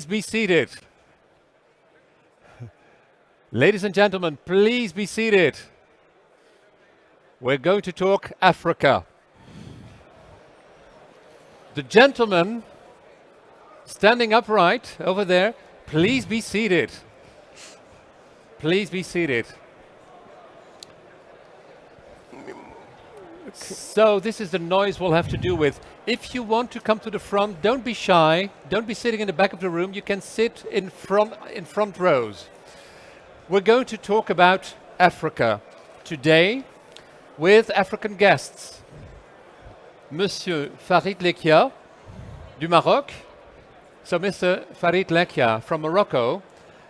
Please be seated. Ladies and gentlemen, please be seated. We're going to talk Africa. The gentleman standing upright over there, please be seated. Please be seated. So this is the noise we'll have to do with. If you want to come to the front, don't be shy. Don't be sitting in the back of the room. You can sit in front rows. We're going to talk about Africa today with African guests. Monsieur Farid Lekia du Maroc. So Mr. Farid Lekia from Morocco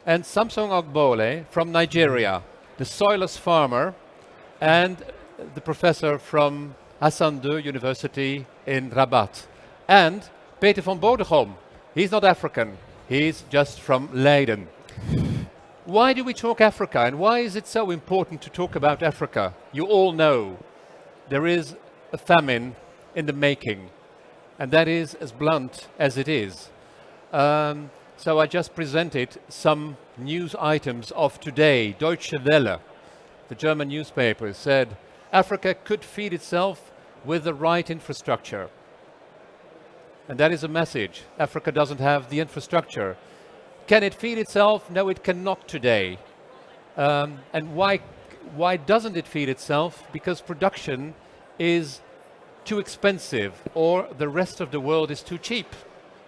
and Samson Ogbole from Nigeria, the soilless farmer and the professor from Hassan II University in Rabat. And Peter van Bodegom. He's not African. He's just from Leiden. Why do we talk Africa and why is it so important to talk about Africa? You all know there is a famine in the making, and that is as blunt as it is. So I just presented some news items of today. Deutsche Welle, the German newspaper, said Africa could feed itself with the right infrastructure. And that is a message. Africa doesn't have the infrastructure. Can it feed itself? No, it cannot today. And why doesn't it feed itself? Because production is too expensive, or the rest of the world is too cheap.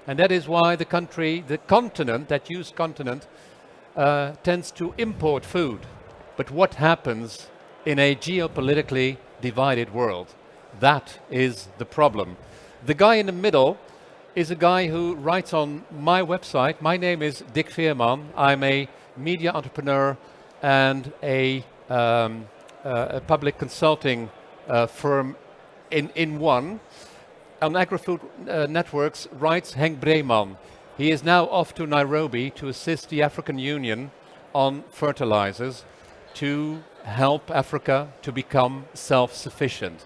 And that is why the continent, that used continent, tends to import food. But what happens in a geopolitically divided world? That is the problem. The guy in the middle is a guy who writes on my website. My name is Dick Veerman. I'm a media entrepreneur and a public consulting firm in one. On Agri-Food Networks writes Henk Breeman. He is now off to Nairobi to assist the African Union on fertilizers to help Africa to become self-sufficient.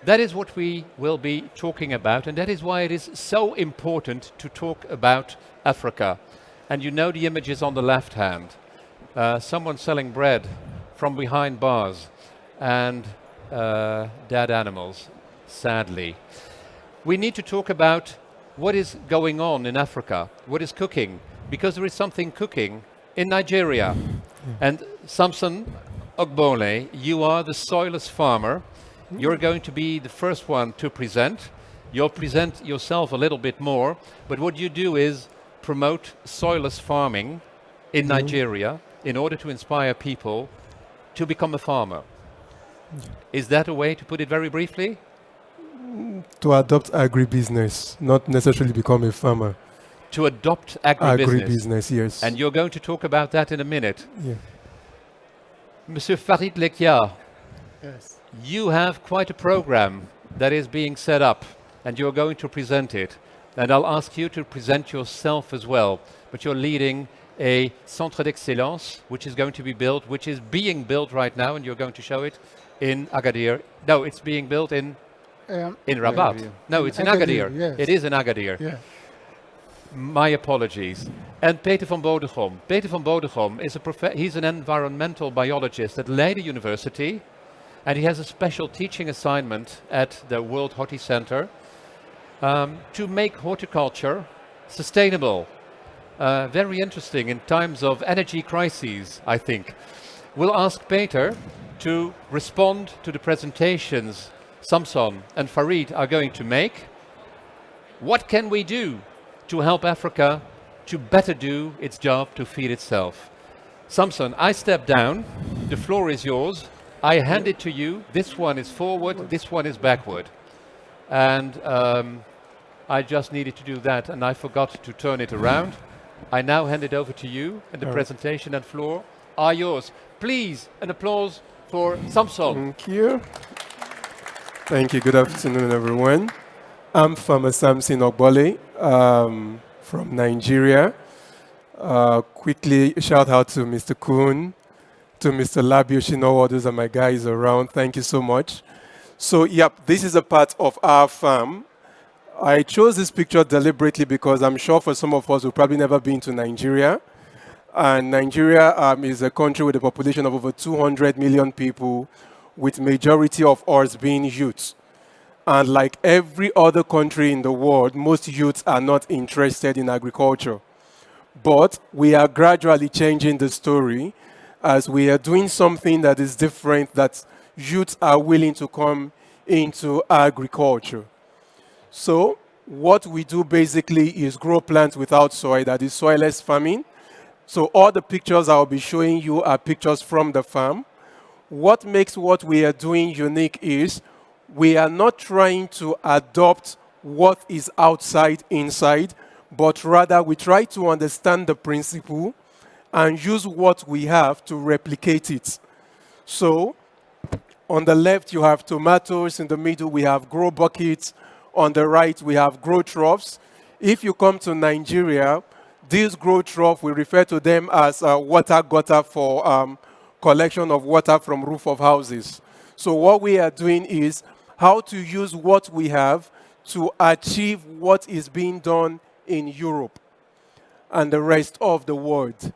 That is what we will be talking about, and that is why it is so important to talk about Africa. And you know the images on the left hand. Someone selling bread from behind bars and dead animals, sadly. We need to talk about what is going on in Africa, what is cooking, because there is something cooking in Nigeria. And Samson Ogbole, you are the soilless farmer. You're going to be the first one to present. You'll present yourself a little bit more, but what you do is promote soilless farming in Nigeria in order to inspire people to become a farmer. Is that a way to put it very briefly? To adopt agribusiness, not necessarily become a farmer. To adopt agribusiness. Agribusiness, yes. And you're going to talk about that in a minute. Yeah. Monsieur Farid Lekia, Yes. you have quite a program that is being set up, and you're going to present it. And I'll ask you to present yourself as well. But you're leading a Centre of Excellenc, which is going to be built, which is being built right now, and you're going to show it in Agadir. No, it's being built in Rabat. No, it's in Agadir. Yes. It is in Agadir. Yeah. My apologies. And Peter van Bodegom. Peter van Bodegom is he's an environmental biologist at Leiden University, and he has a special teaching assignment at the World Horti Center to make horticulture sustainable. Very interesting in times of energy crises, I think. We'll ask Peter to respond to the presentations Samson and Farid are going to make. What can we do to help Africa to better do its job to feed itself? Samson, I step down. The floor is yours. I hand it to you. This one is forward, this one is backward. And I just needed to do that, and I forgot to turn it around. I now hand it over to you, and the presentation and floor are yours. Please, an applause for Samson. Thank you. Thank you. Good afternoon, everyone. I'm Farmer Samson Ogbole from Nigeria. Quickly, shout out to Mr. Kuhn, to Mr. Labiushino. Those are my guys around. Thank you so much. So, yep, this is a part of our farm. I chose this picture deliberately because I'm sure for some of us who've probably never been to Nigeria. And Nigeria is a country with a population of over 200 million people, with majority of us being youths. And like every other country in the world, most youths are not interested in agriculture. But we are gradually changing the story as we are doing something that is different, that youths are willing to come into agriculture. So what we do basically is grow plants without soil, that is soilless farming. So all the pictures I'll be showing you are pictures from the farm. What makes what we are doing unique is we are not trying to adopt what is outside inside, but rather we try to understand the principle and use what we have to replicate it. So on the left, you have tomatoes. In the middle, we have grow buckets. On the right, we have grow troughs. If you come to Nigeria, these grow troughs, we refer to them as water gutter for collection of water from roof of houses. So what we are doing is how to use what we have to achieve what is being done in Europe and the rest of the world.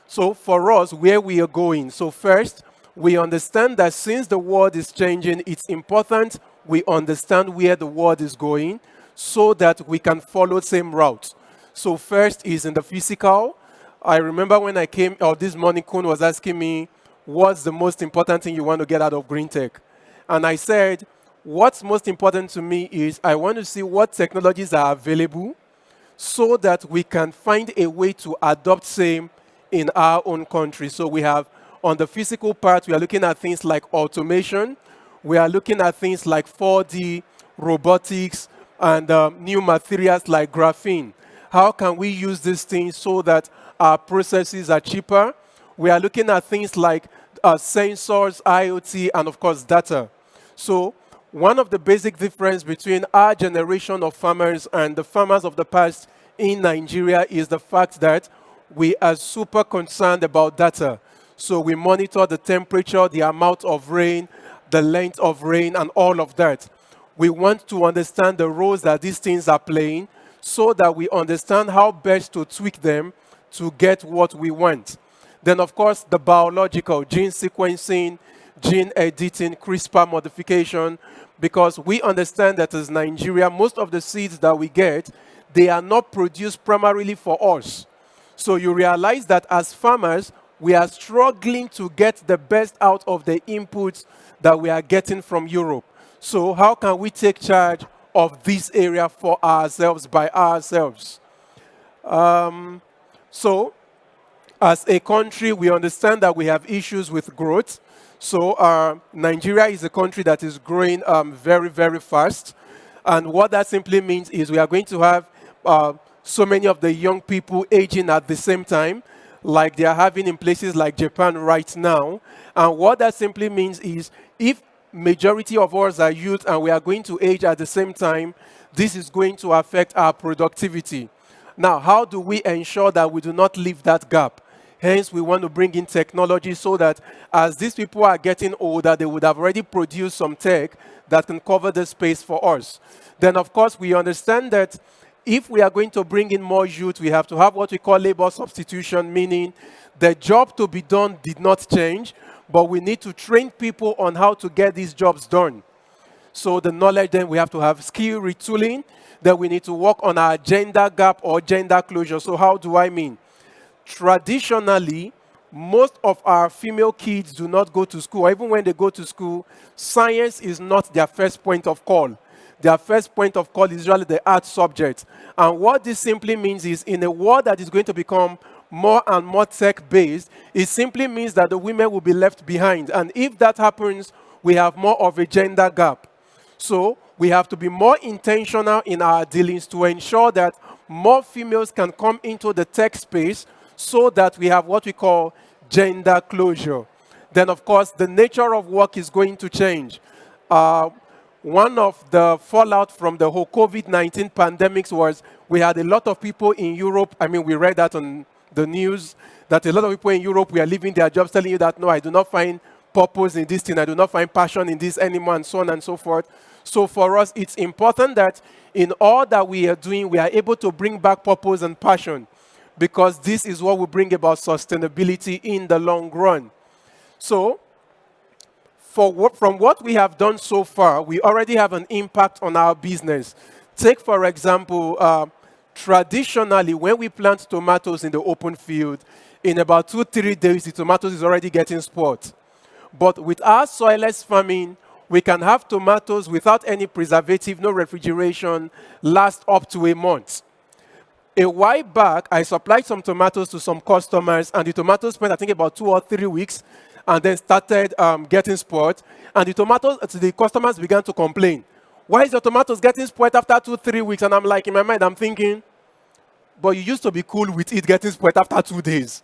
So for us, where we are going, so first, we understand that since the world is changing, it's important we understand where the world is going so that we can follow the same route. So first is in the physical. I remember when I came, or this morning, Kun was asking me, what's the most important thing you want to get out of green tech? And I said, what's most important to me is I want to see what technologies are available so that we can find a way to adopt same in our own country. So we have, on the physical part, we are looking at things like automation. We are looking at things like 4D, robotics, and new materials like graphene. How can we use these things so that our processes are cheaper? We are looking at things like sensors, IoT, and of course, data. So one of the basic differences between our generation of farmers and the farmers of the past in Nigeria is the fact that we are super concerned about data. So we monitor the temperature, the amount of rain, the length of rain, and all of that. We want to understand the roles that these things are playing so that we understand how best to tweak them to get what we want. Then, of course, the biological, gene sequencing, gene editing, CRISPR modification, because we understand that as Nigeria, most of the seeds that we get, they are not produced primarily for us. So you realize that as farmers, we are struggling to get the best out of the inputs that we are getting from Europe. So how can we take charge of this area for ourselves, by ourselves? So as a country, we understand that we have issues with growth. So Nigeria is a country that is growing very, very fast. And what that simply means is we are going to have so many of the young people aging at the same time, like they are having in places like Japan right now. And what that simply means is if majority of us are youth and we are going to age at the same time, this is going to affect our productivity. Now, how do we ensure that we do not leave that gap? Hence, we want to bring in technology so that as these people are getting older, they would have already produced some tech that can cover the space for us. Then, of course, we understand that if we are going to bring in more youth, we have to have what we call labor substitution, meaning the job to be done did not change, but we need to train people on how to get these jobs done. So the knowledge, then we have to have skill retooling, then we need to work on our gender gap or gender closure. So how do I mean? Traditionally, most of our female kids do not go to school. Even when they go to school, science is not their first point of call. Their first point of call is usually the art subject. And what this simply means is in a world that is going to become more and more tech-based, it simply means that the women will be left behind. And if that happens, we have more of a gender gap. So we have to be more intentional in our dealings to ensure that more females can come into the tech space so that we have what we call gender closure. Then, of course, the nature of work is going to change. One of the fallout from the whole COVID-19 pandemics was we had a lot of people in Europe. I mean, we read that on the news, that a lot of people in Europe were leaving their jobs telling you that, no, I do not find purpose in this thing. I do not find passion in this anymore, and so on and so forth. So for us, it's important that in all that we are doing, we are able to bring back purpose and passion, because this is what will bring about sustainability in the long run. So from what we have done so far, we already have an impact on our business. Take, for example, traditionally, when we plant tomatoes in the open field, in about 2-3 days, the tomatoes is already getting spoiled. But with our soilless farming, we can have tomatoes without any preservative, no refrigeration, last up to a month. A while back, I supplied some tomatoes to some customers, and the tomatoes spent, I think, about 2 or 3 weeks, and then started getting spoiled. And the customers began to complain. Why is your tomatoes getting spoiled after 2-3 weeks? And I'm like, in my mind, I'm thinking, but you used to be cool with it getting spoiled after 2 days.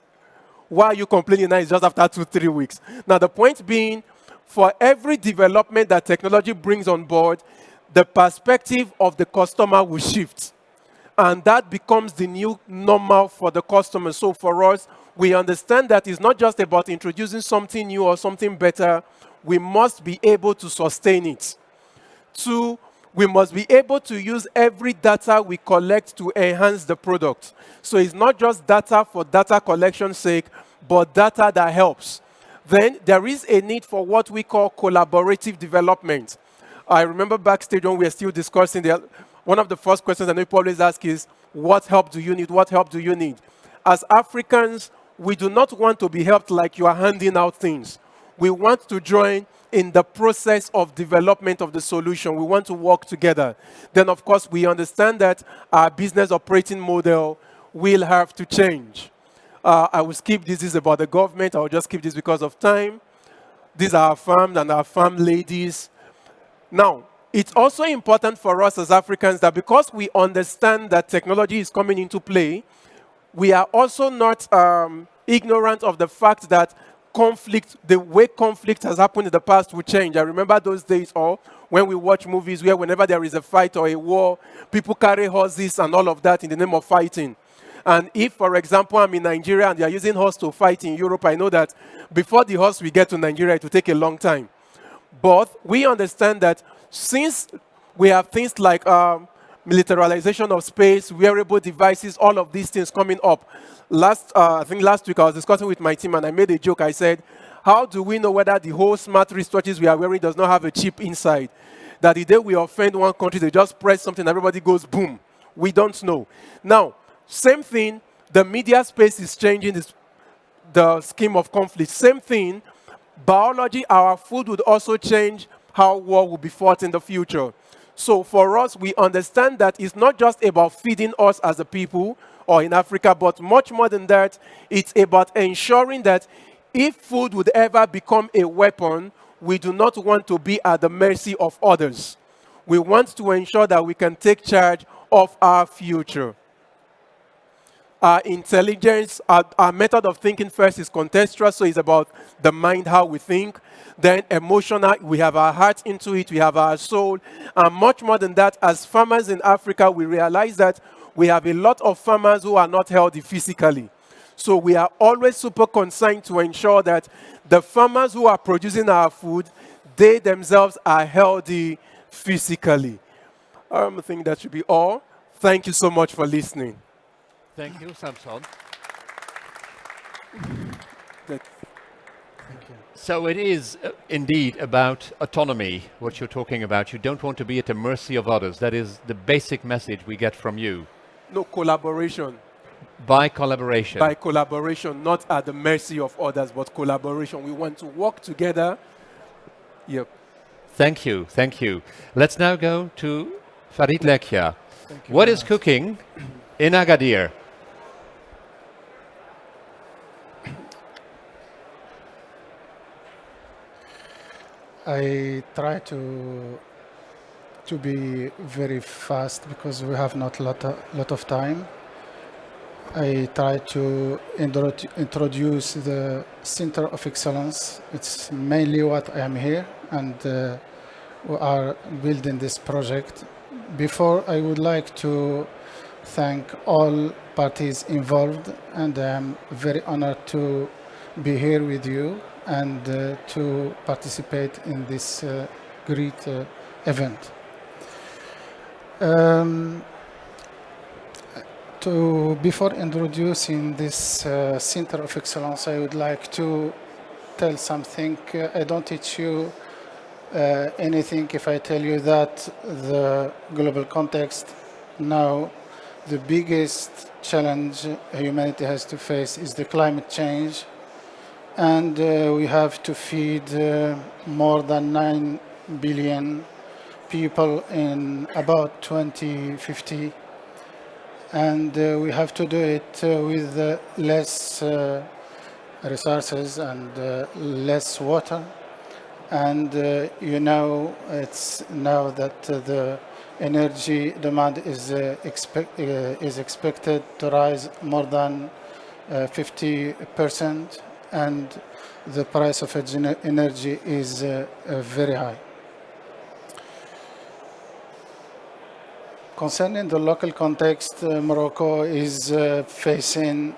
Why are you complaining now? It's just after 2-3 weeks. Now, the point being, for every development that technology brings on board, the perspective of the customer will shift. And that becomes the new normal for the customer. So for us, we understand that it's not just about introducing something new or something better. We must be able to sustain it. 2, we must be able to use every data we collect to enhance the product. So it's not just data for data collection's sake, but data that helps. Then there is a need for what we call collaborative development. I remember backstage when we were still discussing, one of the first questions I know people always ask is, what help do you need? What help do you need? As Africans, we do not want to be helped like you are handing out things. We want to join in the process of development of the solution. We want to work together. Then, of course, we understand that our business operating model will have to change. I will skip this. This is about the government. I will just skip this because of time. These are our farms and our farm ladies. Now, it's also important for us as Africans that because we understand that technology is coming into play, we are also not ignorant of the fact that the way conflict has happened in the past will change. I remember those days when we watch movies where whenever there is a fight or a war, people carry horses and all of that in the name of fighting. And if, for example, I'm in Nigeria and they are using horse to fight in Europe, I know that before the horse will get to Nigeria, it will take a long time. But we understand that since we have things like militarization of space, wearable devices, all of these things coming up. I think last week I was discussing with my team and I made a joke. I said, how do we know whether the whole smart wristwatches we are wearing does not have a chip inside? That the day we offend one country, they just press something, everybody goes boom. We don't know. Now, same thing, the media space is changing the scheme of conflict. Same thing, biology, our food would also change how war will be fought in the future. So for us, we understand that it's not just about feeding us as a people or in Africa, but much more than that, it's about ensuring that if food would ever become a weapon, we do not want to be at the mercy of others. We want to ensure that we can take charge of our future. Our intelligence, our method of thinking first is contextual, so it's about the mind, how we think. Then emotional, we have our heart into it, we have our soul. And much more than that, as farmers in Africa, we realize that we have a lot of farmers who are not healthy physically. So we are always super concerned to ensure that the farmers who are producing our food, they themselves are healthy physically. I think that should be all. Thank you so much for listening. Thank you, Samson. Thank you. So it is indeed about autonomy, what you're talking about. You don't want to be at the mercy of others. That is the basic message we get from you. No, collaboration. By collaboration. By collaboration, not at the mercy of others, but collaboration. We want to work together. Yep. Thank you, thank you. Let's now go to Farid Lekhia. What is cooking in Agadir? I try to be very fast because we have not lot of time. I try to introduce the Centre of Excellence. It's mainly what I am here, and we are building this project. Before, I would like to thank all parties involved, and I am very honored to be here with you and to participate in this great event. Um, Before introducing this Center of Excellence, I would like to tell something. I don't teach you anything if I tell you that the global context now, the biggest challenge humanity has to face is the climate change. And we have to feed more than 9 billion people in about 2050. And we have to do it with less resources and less water. And it's now that the energy demand is expected to rise more than 50%, and the price of energy is very high. Concerning the local context, Morocco is facing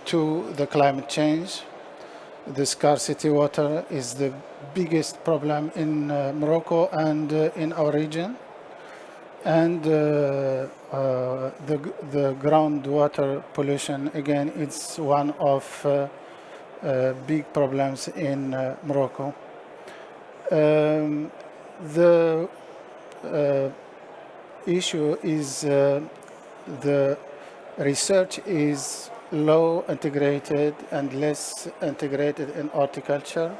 to the climate change. The scarcity water is the biggest problem in Morocco and in our region. And the groundwater pollution, again, it's one of big problems in Morocco. The issue is the research is low integrated and less integrated in horticulture.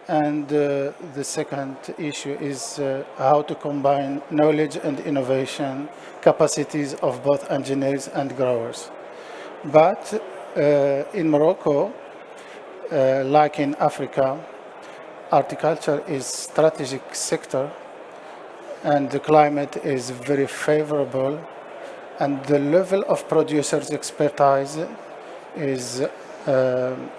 And the second issue is how to combine knowledge and innovation capacities of both engineers and growers. But in Morocco, like in Africa, horticulture is strategic sector, and the climate is very favorable, and the level of producers' expertise is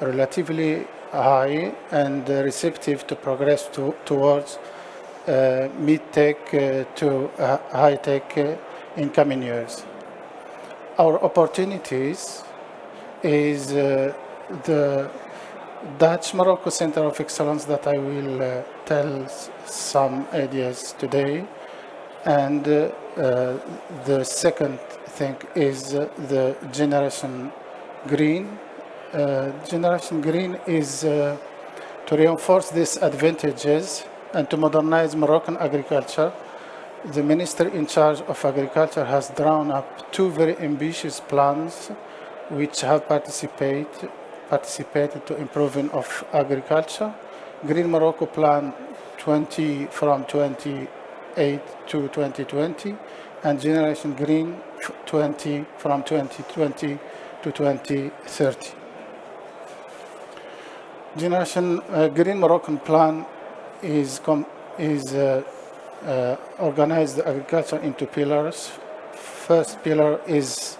relatively high and receptive to progress towards mid-tech to high-tech in coming years. Our opportunities is the Dutch Morocco Centre of Excellence that I will tell some ideas today. And the second thing is the Generation Green. Generation Green is to reinforce these advantages and to modernize Moroccan agriculture. The minister in charge of agriculture has drawn up two very ambitious plans which have participated to improving of agriculture. Green Morocco Plan 20 from 28 to 2020, and Generation Green 20 from 2020 to 2030. Generation Green Moroccan Plan is organized agriculture into pillars. First pillar is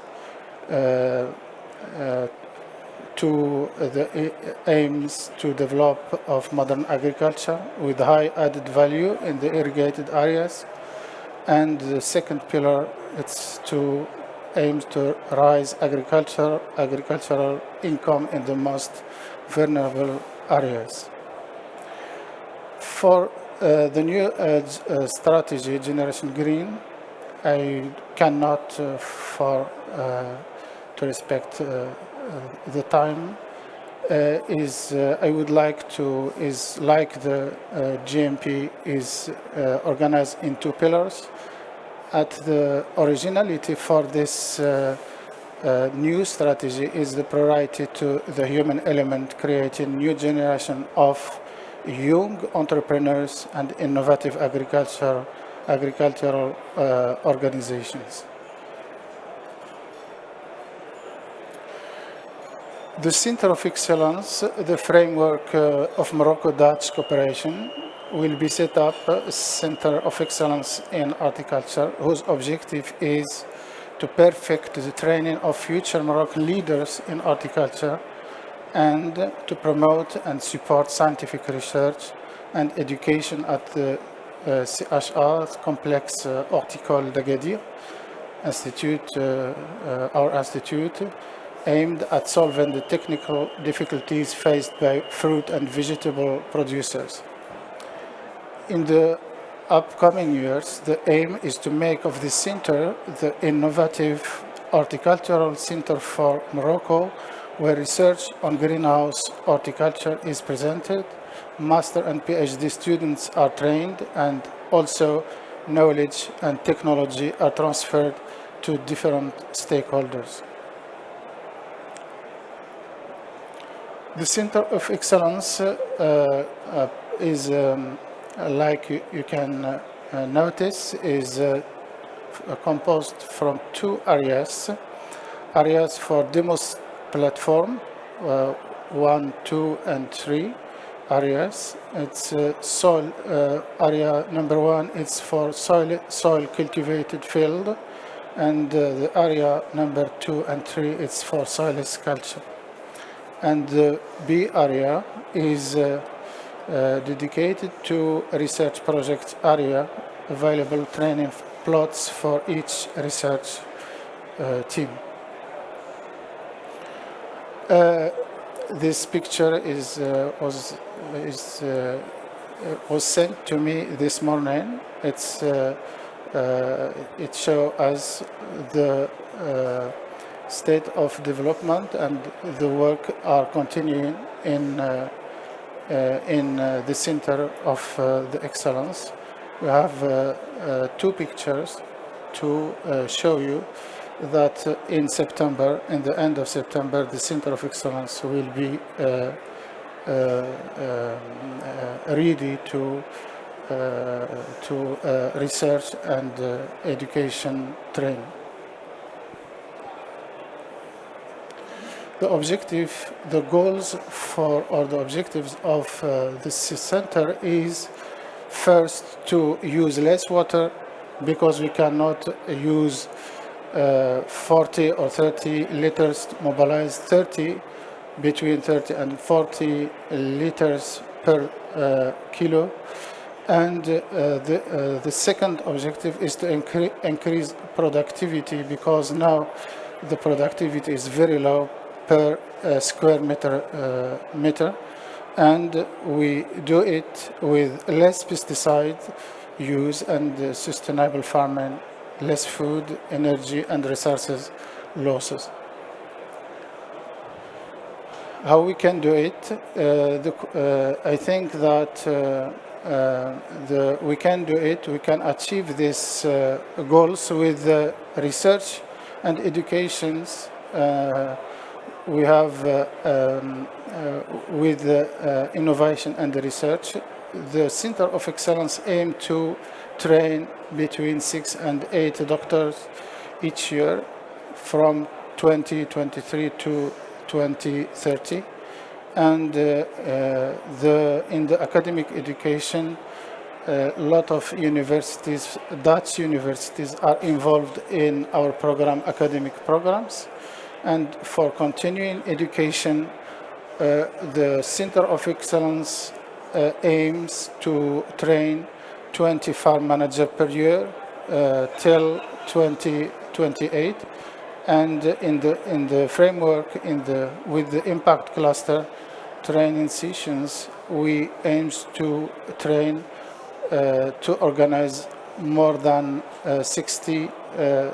to the aims to develop of modern agriculture with high added value in the irrigated areas, and the second pillar it's to aims to rise agricultural income in the most vulnerable areas. For the new strategy, Generation Green, I cannot, to respect the time, I would like to, is like the GMP is organized in two pillars. At the originality for this new strategy is the priority to the human element, creating new generation of young entrepreneurs and innovative agricultural organizations. The Centre of Excellence, the framework of Morocco-Dutch cooperation, will be set up a Centre of Excellence in Horticulture, whose objective is to perfect the training of future Moroccan leaders in horticulture and to promote and support scientific research and education at the CHA, Complex Horticole d'Agadir Institute, our institute, aimed at solving the technical difficulties faced by fruit and vegetable producers. In the upcoming years, the aim is to make of this center the innovative horticultural center for Morocco, where research on greenhouse horticulture is presented, master and PhD students are trained, and also knowledge and technology are transferred to different stakeholders. The Center of Excellence is, like you can notice, is composed from two areas. Areas for demos platform, 1, 2, and 3 areas. It's soil area number 1 is for soil cultivated field, and the area number 2 and 3 is for soilless culture. And the B area is dedicated to research project area, available training plots for each research team. This picture was sent to me this morning. It shows us the state of development, and the work are continuing in the Center of the Excellence. We have two pictures to show you that in September, in the end of September, the Center of Excellence will be ready to research and education training. The goals or the objectives of this center is first to use less water, because we cannot use 40 or 30 liters to mobilize between 30 and 40 liters per kilo. And the second objective is to increase productivity, because now the productivity is very low per square meter, and we do it with less pesticide use and sustainable farming, less food, energy, and resources losses. How we can do it? I think that we can do it. We can achieve these goals with research and educations. We have with innovation and research. The Center of Excellence aim to train between 6 and 8 doctors each year from 2023 to 2030. And in the academic education, a lot of universities, Dutch universities, are involved in our academic programs. And for continuing education, the Center of Excellence aims to train 20 farm managers per year till 2028. And in the framework, with the impact cluster training sessions, we aim to train to organize more than 60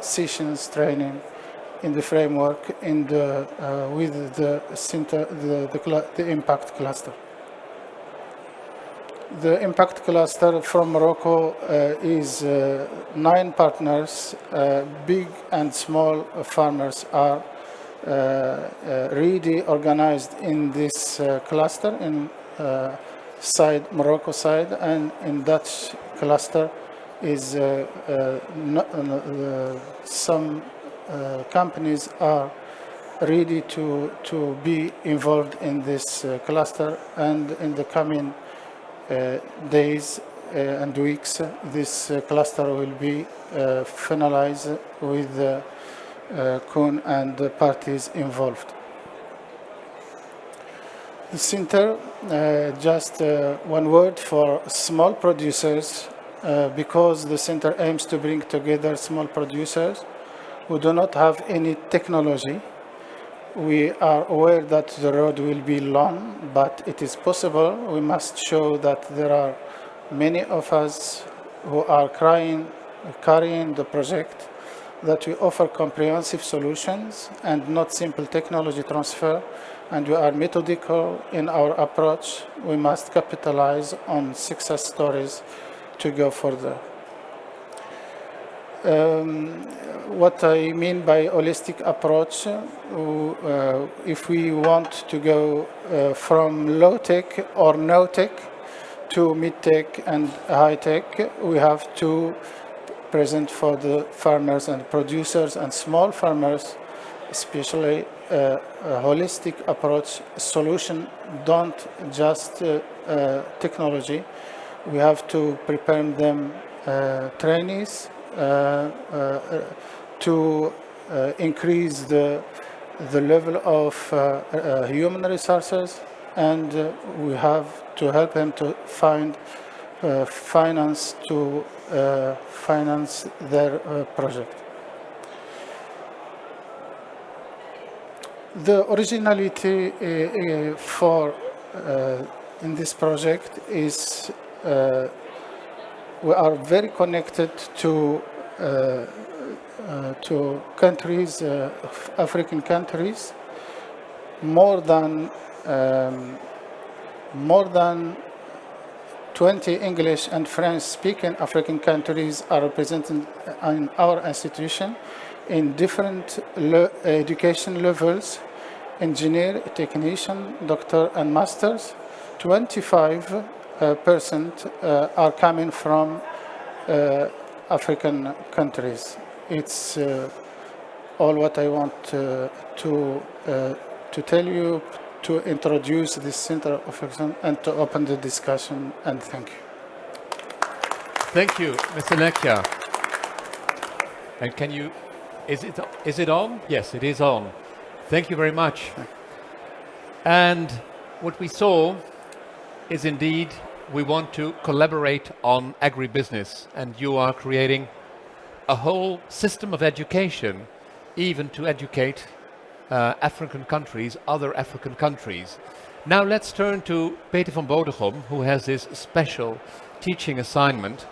sessions training in the framework with the center, the impact cluster. The impact cluster from Morocco is 9 partners. Big and small farmers are really organized in this cluster in Morocco side, and in Dutch cluster is some companies are ready to be involved in this cluster, and in the coming days and weeks, this cluster will be finalized with Kuhn and the parties involved. The center, just one word for small producers, because the center aims to bring together small producers who do not have any technology. We are aware that the road will be long, but it is possible. We must show that there are many of us who are carrying the project, that we offer comprehensive solutions and not simple technology transfer, and we are methodical in our approach. We must capitalize on success stories to go further. What I mean by holistic approach, if we want to go from low tech or no tech to mid tech and high tech, we have to present for the farmers and producers and small farmers, especially a holistic approach solution, don't just technology. We have to prepare them trainees to increase the level of human resources, and we have to help them to find finance to finance their project. The originality for in this project is we are very connected to countries, African countries. More than 20 English and French-speaking African countries are represented in our institution in different education levels: engineer, technician, doctor, and masters. 25% are coming from African countries. It's all what I want to tell you, to introduce this Centre of Excellenc and to open the discussion, and thank you. Thank you, Mr. Nekya. And can you, is it on? Yes, it is on. Thank you very much. And what we saw is indeed we want to collaborate on agribusiness, and you are creating a whole system of education, even to educate African countries, other African countries. Now let's turn to Peter van Bodegom, who has this special teaching assignment.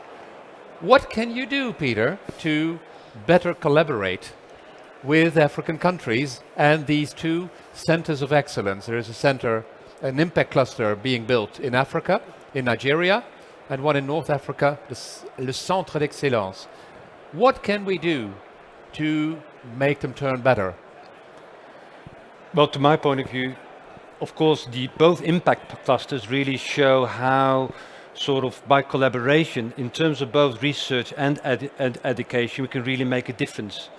What can you do, Peter, to better collaborate with African countries and these two centers of excellence? There is a center, an impact cluster being built in Africa, in Nigeria, and one in North Africa, le Centre d'Excellence. What can we do to make them turn better? Well, to my point of view, of course, both impact clusters really show how sort of by collaboration in terms of both research and education, we can really make a difference.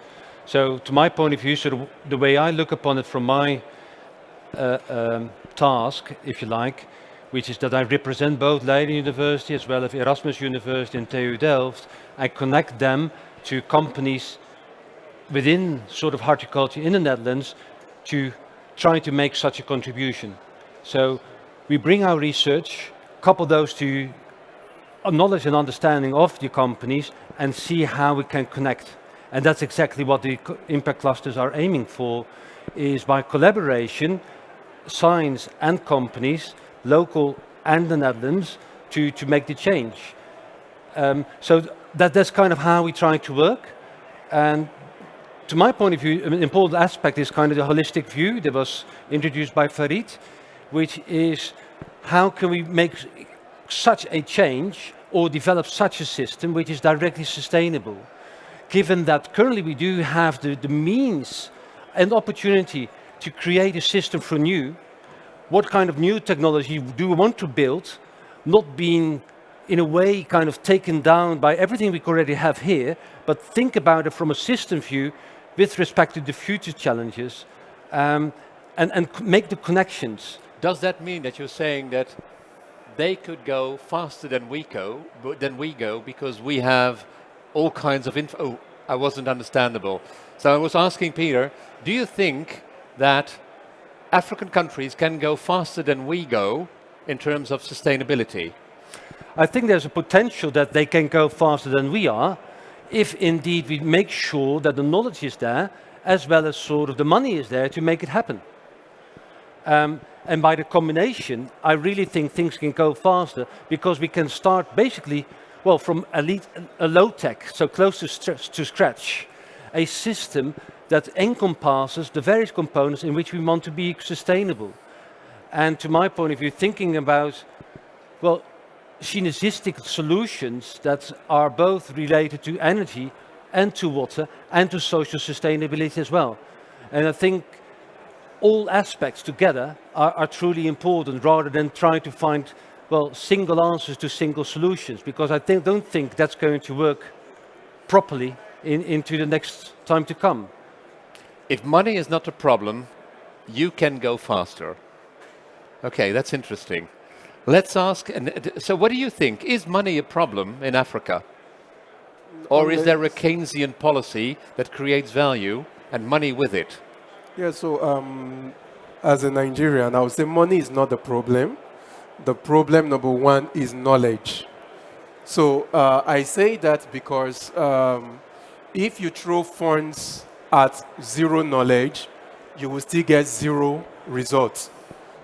So to my point of view, sort of the way I look upon it from my task, if you like, which is that I represent both Leiden University as well as Erasmus University and TU Delft. I connect them to companies within sort of horticulture in the Netherlands to try to make such a contribution. So we bring our research, couple those to a knowledge and understanding of the companies, and see how we can connect. And that's exactly what the impact clusters are aiming for, is by collaboration, science and companies, local and the Netherlands, to make the change. So that's kind of how we try to work. And to my point of view, an important aspect is kind of the holistic view that was introduced by Farid, which is how can we make such a change or develop such a system which is directly sustainable, given that currently we do have the means and opportunity to create a system for new. What kind of new technology do we want to build, not being in a way kind of taken down by everything we already have here, but think about it from a system view with respect to the future challenges, and make the connections. Does that mean that you're saying that they could go faster than we go, because we have all kinds of info? Oh, I wasn't understandable. So I was asking Peter, do you think that African countries can go faster than we go in terms of sustainability? I think there's a potential that they can go faster than we are, if indeed we make sure that the knowledge is there, as well as sort of the money is there to make it happen. And by the combination, I really think things can go faster, because we can start basically, well, from a low tech, so close to scratch, a system that encompasses the various components in which we want to be sustainable. And to my point of view, thinking about, well, synergistic solutions that are both related to energy and to water and to social sustainability as well. And I think all aspects together are truly important rather than trying to find, well, single answers to single solutions, because I don't think that's going to work properly into the next time to come. If money is not a problem, you can go faster. Okay, that's interesting. Let's ask, so what do you think? Is money a problem in Africa? Or is there a Keynesian policy that creates value and money with it? Yeah, so as a Nigerian, I would say money is not the problem. The problem, number one, is knowledge. So I say that because if you throw funds at zero knowledge, you will still get zero results.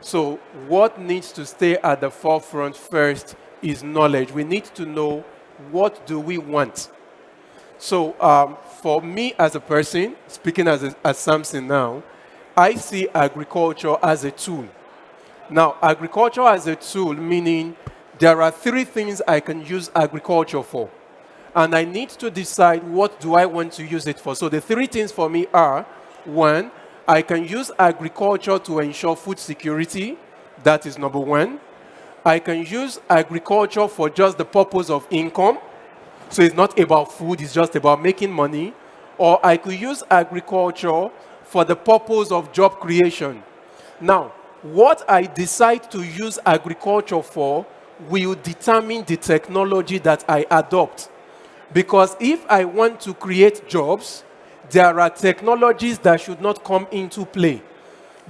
So what needs to stay at the forefront first is knowledge. We need to know, what do we want? So for me as a person, speaking as Samson now, I see agriculture as a tool. Now, agriculture as a tool, meaning there are three things I can use agriculture for. And I need to decide, what do I want to use it for? So the three things for me are, one, I can use agriculture to ensure food security. That is number one. I can use agriculture for just the purpose of income. So it's not about food, it's just about making money. Or I could use agriculture for the purpose of job creation. Now, what I decide to use agriculture for will determine the technology that I adopt. Because if I want to create jobs, there are technologies that should not come into play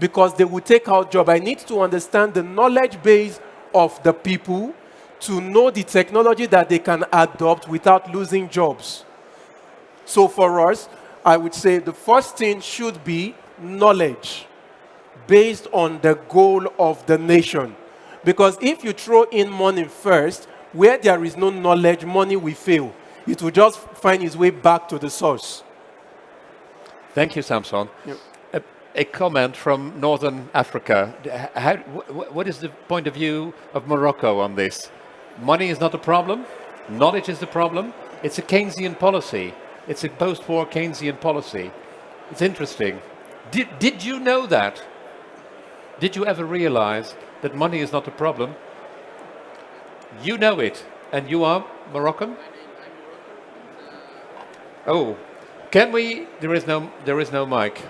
because they will take out jobs. I need to understand the knowledge base of the people to know the technology that they can adopt without losing jobs. So for us, I would say the first thing should be knowledge based on the goal of the nation. Because if you throw in money first, where there is no knowledge, money will fail. It will just find its way back to the source. Thank you, Samson. Yep. A comment from Northern Africa. What is the point of view of Morocco on this? Money is not a problem. Knowledge is the problem. It's a Keynesian policy. It's a post-war Keynesian policy. It's interesting. Did you know that? Did you ever realize that money is not a problem? You know it. And you are Moroccan? Oh. Can we? There is no mic.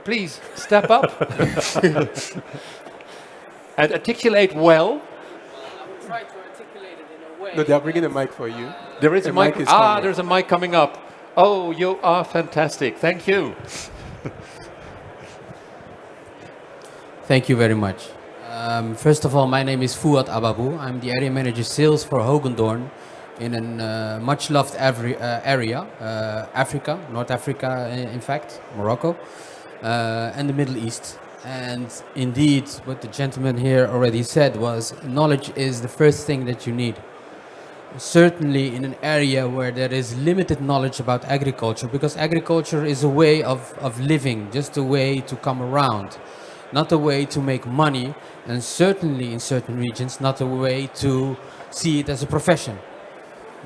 Please step up and articulate well. I'll try to articulate it in a way. No, they are bringing a mic for you. There is a mic. Coming. There's a mic coming up. Oh, you are fantastic. Thank you. Thank you very much. First of all, my name is Fouad Ababou. I'm the area manager sales for Hogendoorn in a much loved area, Africa, North Africa, in fact, Morocco, and the Middle East. And indeed, what the gentleman here already said was, knowledge is the first thing that you need. Certainly in an area where there is limited knowledge about agriculture, because agriculture is a way of living, just a way to come around. Not a way to make money, and certainly in certain regions, not a way to see it as a profession.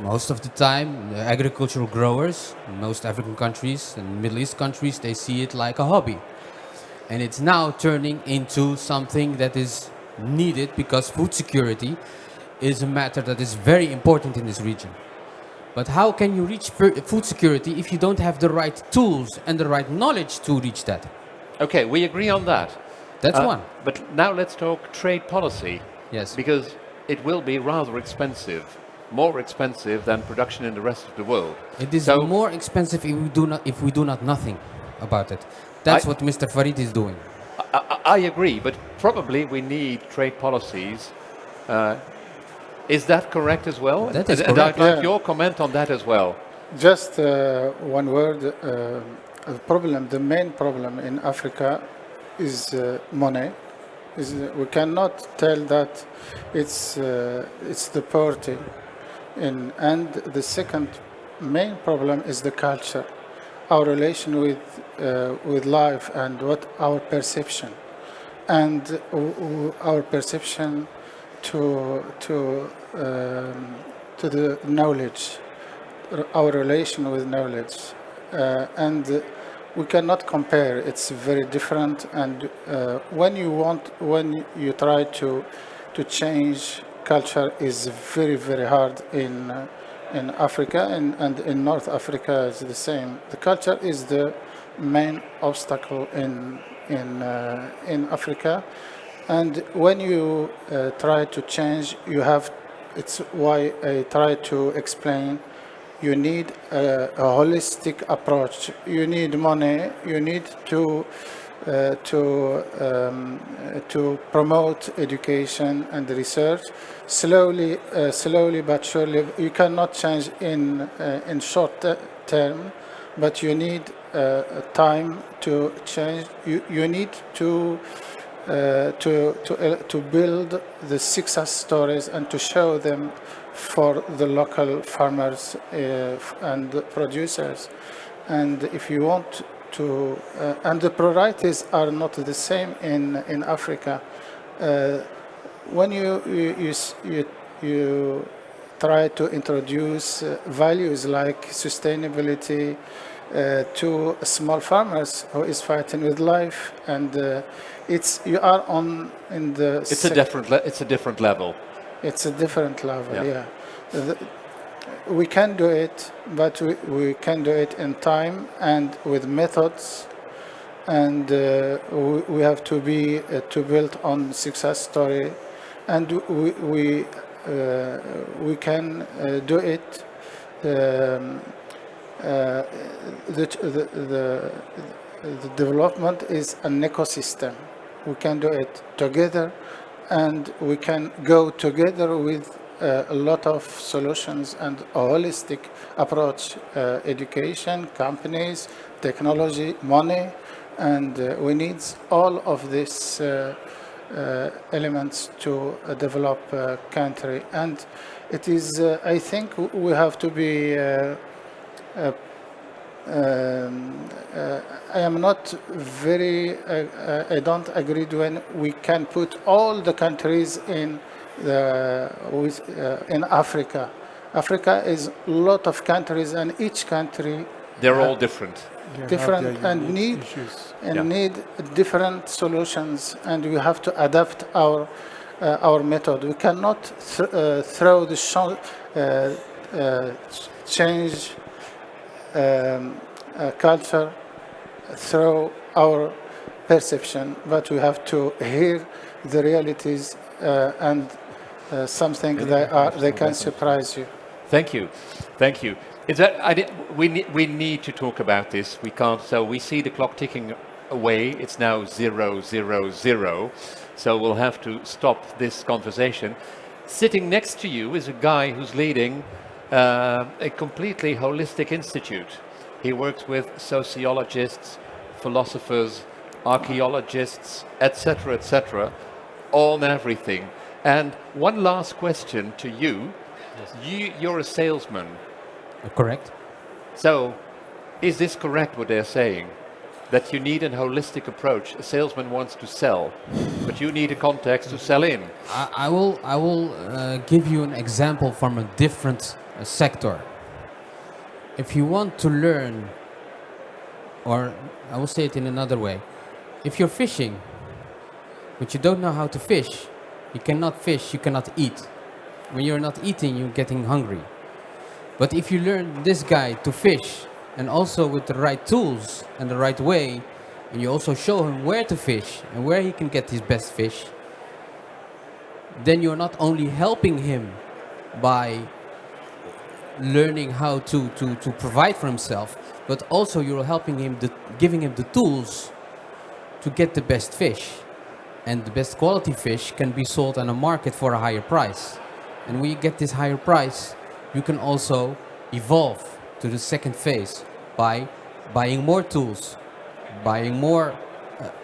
Most of the time, the agricultural growers in most African countries and Middle East countries, they see it like a hobby. And it's now turning into something that is needed because food security is a matter that is very important in this region. But how can you reach food security if you don't have the right tools and the right knowledge to reach that? Okay, we agree on that. That's one. But now let's talk trade policy. Yes. Because it will be rather expensive, more expensive than production in the rest of the world. It is more expensive if we do not nothing about it. That's what Mr. Farid is doing. I agree, but probably we need trade policies. Is that correct as well? That is correct. correct. And I'd like your comment on that as well. Just one word. The main problem in Africa is money. We cannot tell that it's the poverty, and the second main problem is the culture, our relation with life, and what our perception, and our perception to to the knowledge, our relation with knowledge, and we cannot compare. It's very different. And when you try to change culture, is very very hard in Africa, and in North Africa is the same. The culture is the main obstacle in Africa, and when you try to change, you have. It's why I try to explain. You need a holistic approach. You need money. You need to promote education and research slowly but surely. You cannot change in short term, but you need time to change. You need to build the success stories and to show them for the local farmers and producers. And if you want to, and the priorities are not the same in Africa. When you try to introduce values like sustainability to small farmers who is fighting with life, and you are on in the. It's a different level. It's a different level. Yeah. We can do it, but we can do it in time and with methods, and we have to be to build on success story, and we can do it. The development is an ecosystem. We can do it together, and we can go together with a lot of solutions and a holistic approach, education, companies, technology, money, and we need all of these elements to develop a country. And it is, I think we have to be I am not very. I don't agree when we can put all the countries in Africa. Africa is a lot of countries, and each country They're all different. different and need issues. need different solutions, and we have to adapt our method. We cannot throw the change culture through our perception, but we have to hear the realities and something they can surprise you. Thank you. We need to talk about this. We can't. So we see the clock ticking away. It's now 0:00. So we'll have to stop this conversation. Sitting next to you is a guy who's leading a completely holistic institute. He works with sociologists, philosophers, archaeologists, etc., on everything. And one last question to you. Yes. You're a salesman. Correct. So, is this correct what they're saying? That you need a holistic approach. A salesman wants to sell, but you need a context to sell in. I will give you an example from a different sector. If you want to learn, or I will say it in another way, if you're fishing, but you don't know how to fish, you cannot fish, you cannot eat. When you're not eating, you're getting hungry. But if you learn this guy to fish, and also with the right tools and the right way, and you also show him where to fish and where he can get his best fish, then you're not only helping him by learning how to provide for himself, but also you're helping him, giving him the tools to get the best fish. And the best quality fish can be sold on a market for a higher price. And when you get this higher price, you can also evolve to the second phase by buying more tools, buying more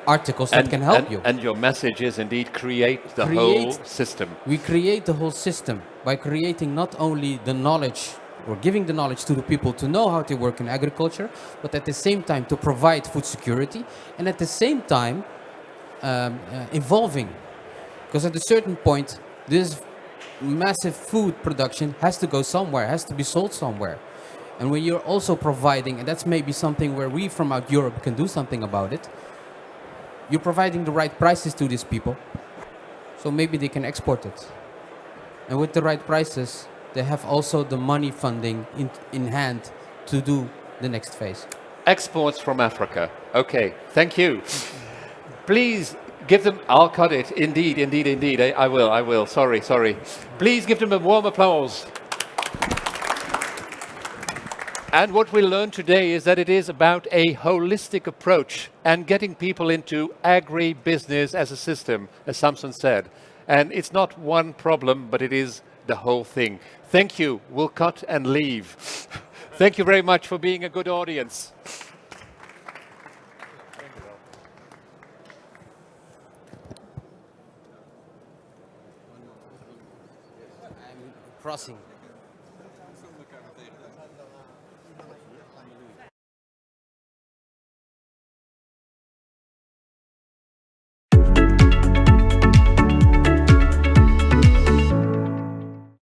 articles that can help you. And your message is indeed create the Create- whole system. We create the whole system by creating not only the knowledge or giving the knowledge to the people to know how to work in agriculture, but at the same time to provide food security, and at the same time evolving. Because at a certain point, this massive food production has to go somewhere, has to be sold somewhere. And when you're also providing, and that's maybe something where we from out Europe can do something about it, you're providing the right prices to these people, so maybe they can export it. And with the right prices, they have also the money funding in hand to do the next phase. Exports from Africa. Okay, thank you. Please give them, I'll cut it. Indeed, indeed, indeed. I will. Sorry. Please give them a warm applause. And what we learned today is that it is about a holistic approach and getting people into agri-business as a system, as Samson said. And it's not one problem, but it is the whole thing. Thank you. We'll cut and leave. Thank you very much for being a good audience. I'm crossing.